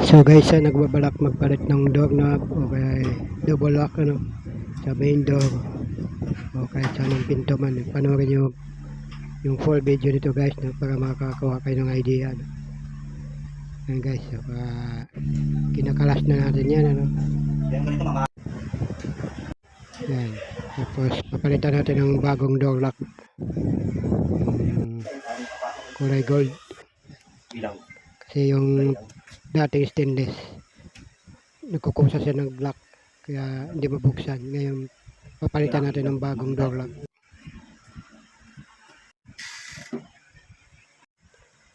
So guys, nagbabalak magpalit ng door knob o kaya double lock sa main door o kahit sa anong pinto man. Panoorin nyo yung full video nito guys para makakakuha kayo ng idea. Yan guys, so, kinakalas na natin yan yan. Tapos papalitan natin ng bagong door lock, kulay gold, kasi yung dating stainless nagkukusa siya ng black kaya hindi mabuksan. Ngayon papalitan natin ng bagong door lock.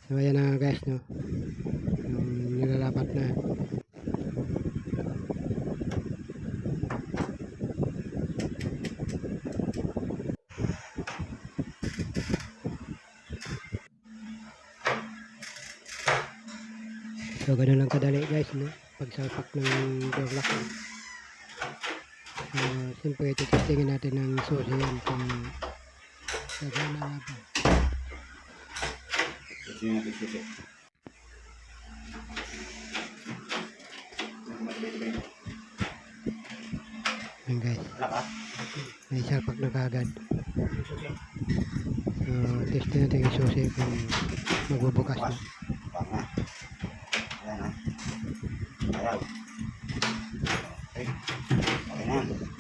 So ayan na guys, yung nilalapat na. So ganun lang kadali guys pagsalpak ng door lock. So siyempre titistingin natin ng susi yan kung gagana nga ba. Ayan guys, may salpak na kagad. So testin natin yung susi kung magbubukas na. Ayan. Okay na.